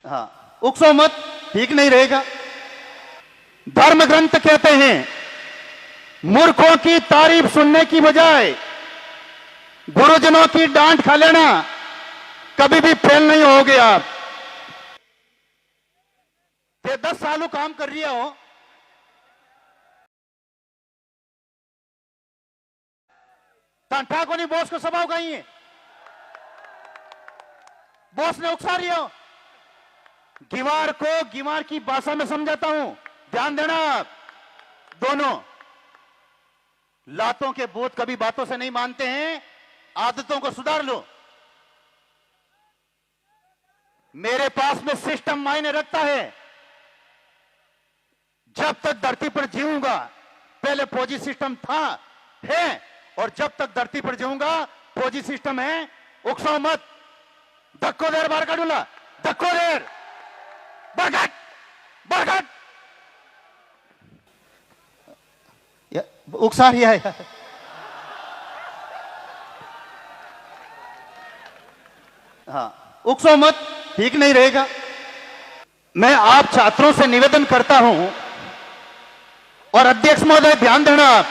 हाँ, उकसो मत, ठीक नहीं रहेगा। धर्म ग्रंथ कहते हैं मूर्खों की तारीफ सुनने की बजाय गुरुजनों की डांट खा लेना, कभी भी फेल नहीं होगे आप। 10 सालों काम कर रही हो, ठाकुर नहीं बॉस को सभाओ गई है, बॉस ने उकसा रही हो। गिवार को गिवार की भाषा में समझाता हूं, ध्यान देना आप दोनों। लातों के बोध कभी बातों से नहीं मानते हैं, आदतों को सुधार लो। मेरे पास में सिस्टम मायने रखता है। जब तक धरती पर जीऊंगा, पहले फौजी सिस्टम था, है, और जब तक धरती पर जीऊंगा फौजी सिस्टम है। उकसाओ मत, धक्को देर बार का डूला, धक्को देर बरगट बरगट उकसा रही है। हाँ, उकसो मत, ठीक नहीं रहेगा। मैं आप छात्रों से निवेदन करता हूं, और अध्यक्ष महोदय ध्यान देना आप,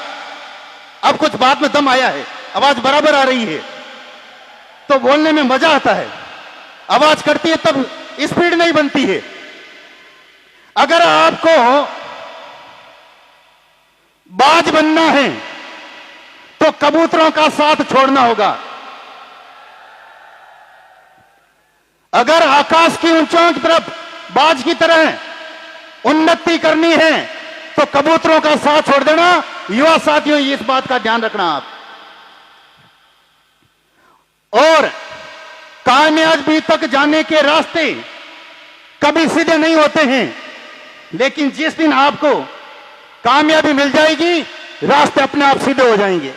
अब कुछ बात में दम आया है, आवाज बराबर आ रही है तो बोलने में मजा आता है। आवाज करती है तब स्पीड नहीं बनती है। अगर आपको बाज बनना है तो कबूतरों का साथ छोड़ना होगा। अगर आकाश की ऊंचाइयों की तरफ बाज की तरह उन्नति करनी है तो कबूतरों का साथ छोड़ देना। युवा साथियों, इस बात का ध्यान रखना आप। और कामयाबी तक जाने के रास्ते कभी सीधे नहीं होते हैं, लेकिन जिस दिन आपको कामयाबी मिल जाएगी, रास्ते अपने आप सीधे हो जाएंगे।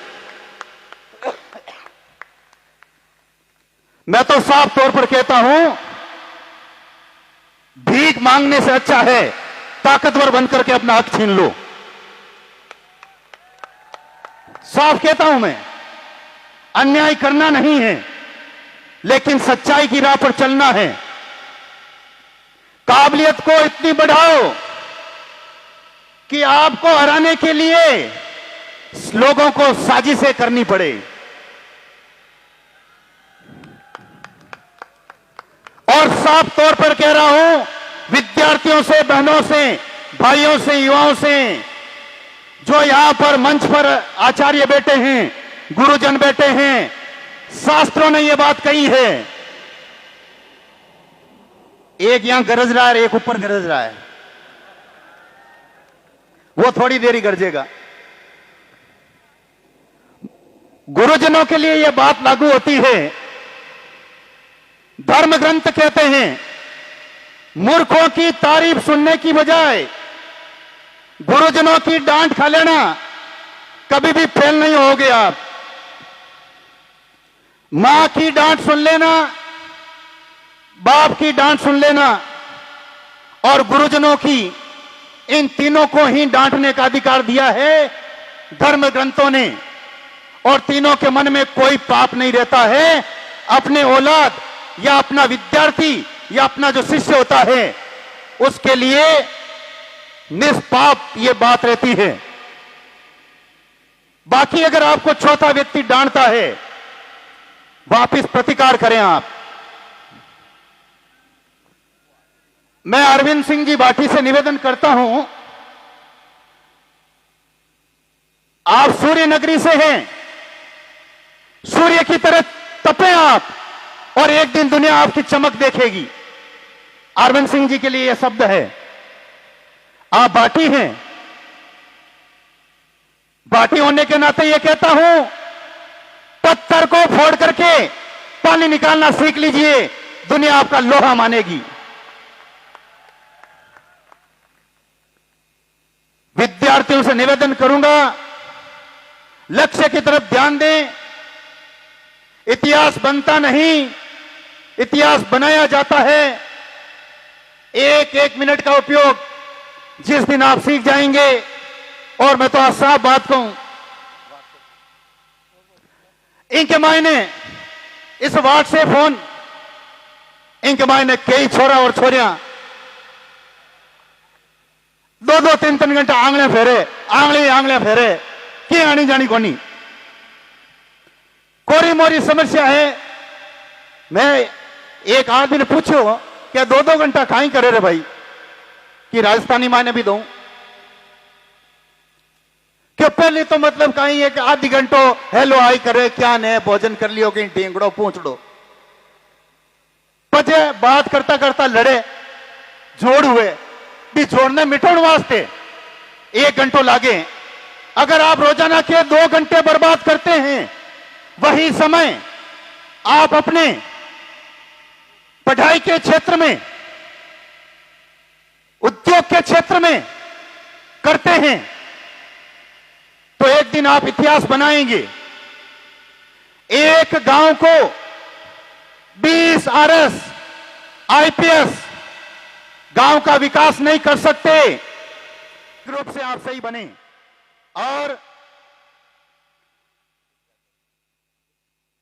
मैं तो साफ तौर पर कहता हूं, भीख मांगने से अच्छा है ताकतवर बनकर के अपना हक छीन लो। साफ कहता हूं मैं, अन्याय करना नहीं है, लेकिन सच्चाई की राह पर चलना है। काबिलियत को इतनी बढ़ाओ कि आपको हराने के लिए लोगों को साजिशें करनी पड़े। और साफ तौर पर कह रहा हूं, विद्यार्थियों से, बहनों से, भाइयों से, युवाओं से, जो यहां पर मंच पर आचार्य बैठे हैं, गुरुजन बैठे हैं, शास्त्रों ने यह बात कही है। एक यहां गरज रहा है, एक ऊपर गरज रहा है, वो थोड़ी देर ही गरजेगा। गुरुजनों के लिए यह बात लागू होती है। धर्म ग्रंथ कहते हैं मूर्खों की तारीफ सुनने की बजाय गुरुजनों की डांट खा लेना, कभी भी फेल नहीं होगे आप। मां की डांट सुन लेना, बाप की डांट सुन लेना, और गुरुजनों की, इन तीनों को ही डांटने का अधिकार दिया है धर्म ग्रंथों ने। और तीनों के मन में कोई पाप नहीं रहता है। अपने औलाद या अपना विद्यार्थी या अपना जो शिष्य होता है, उसके लिए निष्पाप ये बात रहती है। बाकी अगर आपको चौथा व्यक्ति डांटता है, वापिस प्रतिकार करें आप। मैं अरविंद सिंह जी भाटी से निवेदन करता हूं, आप सूर्य नगरी से हैं, सूर्य की तरह तपें आप, और एक दिन दुनिया आपकी चमक देखेगी। अरविंद सिंह जी के लिए यह शब्द है। आप भाटी हैं, भाटी होने के नाते यह कहता हूं, पत्थर को फोड़ करके पानी निकालना सीख लीजिए, दुनिया आपका लोहा मानेगी। विद्यार्थियों से निवेदन करूंगा, लक्ष्य की तरफ ध्यान दें। इतिहास बनता नहीं, इतिहास बनाया जाता है। एक एक मिनट का उपयोग जिस दिन आप सीख जाएंगे, और मैं तो आज साफ बात कहूं, इनके मायने इस व्हाट्सएप फोन इनके मायने कई छोरा और छोरियां 2-2 3-3 घंटा आंगले फेरे आंगले फेरे की आनी जानी कोनी। कोरी मोरी समस्या है। मैं एक आदमी ने पूछो क्या 2-2 घंटा खाई करे रे भाई कि राजस्थानी मायने भी दो कि पहले तो मतलब कहीं है कि आधी घंटो हेलो आई करे क्या ने भोजन कर लियो कहीं ढींगड़ो पूछड़ो पचे बात करता करता लड़े जोड़ हुए भी जोड़ने मिटोड़ वास्ते 1 घंटो लागे। अगर आप रोजाना के 2 घंटे बर्बाद करते हैं वही समय आप अपने पढ़ाई के क्षेत्र में उद्योग के क्षेत्र में करते हैं तो एक दिन आप इतिहास बनाएंगे। एक गांव को 20 आरएस आईपीएस गांव का विकास नहीं कर सकते। रूप से आप सही बने और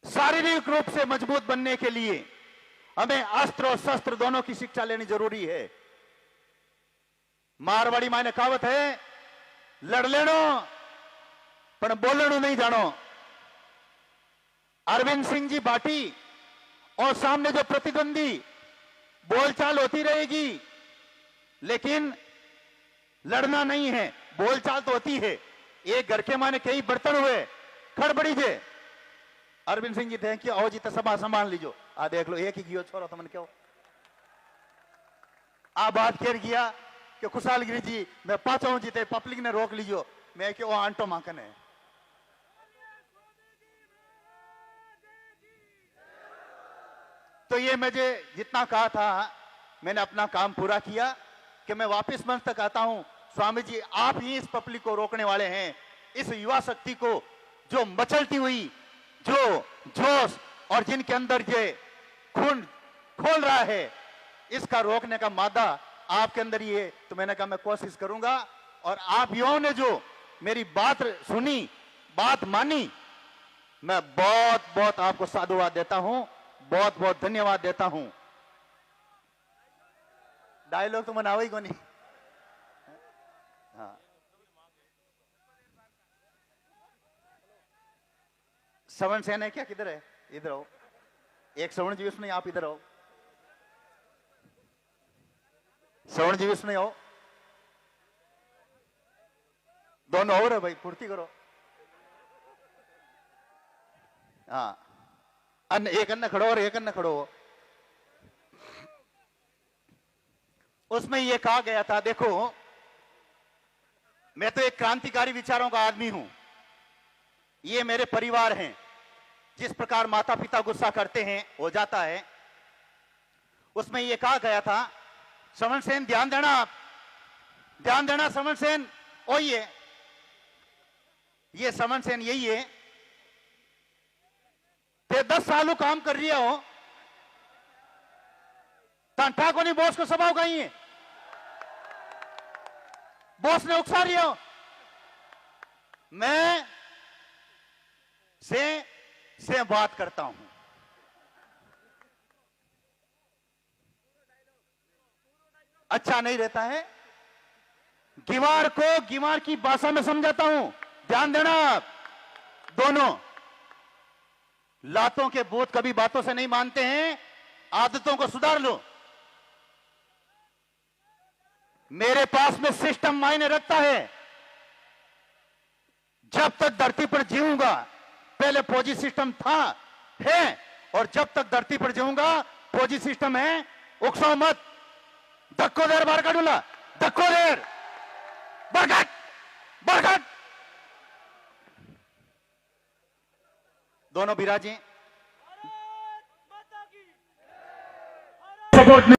शारीरिक रूप से मजबूत बनने के लिए हमें अस्त्र और शस्त्र दोनों की शिक्षा लेनी जरूरी है। मारवाड़ी मायने कहावत है लड़ लेनो पर बोलनो नहीं जानो। अरविंद सिंह जी बाटी और सामने जो प्रतिद्वंदी बोलचाल होती रहेगी लेकिन लड़ना नहीं है। बोलचाल तो होती है। एक घर के माने कई बर्तन हुए खड़बड़ी जे अरविंद सिंह जी थे कि आओ जी तो सभा संभाल लीजो आ देख लो एक ही गियो छोरो तुमने क्यों आ बात केर किया कि खुशहाल गिरी जी मैं पांचों जीते पब्लिक ने रोक लीजो मैं क्यों आंटो माकन है। तो ये मुझे जितना कहा था मैंने अपना काम पूरा किया कि मैं वापस मंच तक आता हूं। स्वामी जी आप ही इस पब्लिक को रोकने वाले हैं। इस युवा शक्ति को जो मचलती हुई जो जोश और जिनके अंदर ये खून खोल रहा है इसका रोकने का मादा आपके अंदर ही है। तो मैंने कहा मैं कोशिश करूंगा और आप युवाओं ने जो मेरी बात सुनी बात मानी मैं बहुत बहुत आपको साधुवाद देता हूं बहुत बहुत धन्यवाद देता हूं। डायलॉग तो मनावा ही को नहीं। हाँ श्रवण सेन है क्या किधर है इधर आओ। एक श्रवण जी उसमें आप इधर आओ। श्रवण जी उसमें आओ दोनों और है भाई पूर्ति करो। हाँ एक अन्ना खड़ो और एक अन्ना खड़ो। उसमें यह कहा गया था देखो मैं तो एक क्रांतिकारी विचारों का आदमी हूं। ये मेरे परिवार हैं। जिस प्रकार माता पिता गुस्सा करते हैं हो जाता है। उसमें यह कहा गया था श्रवण सेन ध्यान देना आप ध्यान देना श्रवण सेन ओ ये श्रवण सेन यही है ते 10 सालों काम कर रही हो ता को नहीं बॉस को सभाव कहीं है बॉस ने उकसा रही हो। मैं से बात करता हूं। अच्छा नहीं रहता है। गिवार को गिवार की भाषा में समझाता हूं। ध्यान देना आप दोनों लातों के बोध कभी बातों से नहीं मानते हैं। आदतों को सुधार लो। मेरे पास में सिस्टम मायने रखता है। जब तक धरती पर जीऊंगा पहले फौजी सिस्टम था है और जब तक धरती पर जीऊंगा फौजी सिस्टम है। उकसाओ मत धक्को देर बार काटूला धक्को देर बरगट बरगट दोनों बिराजे सपोर्ट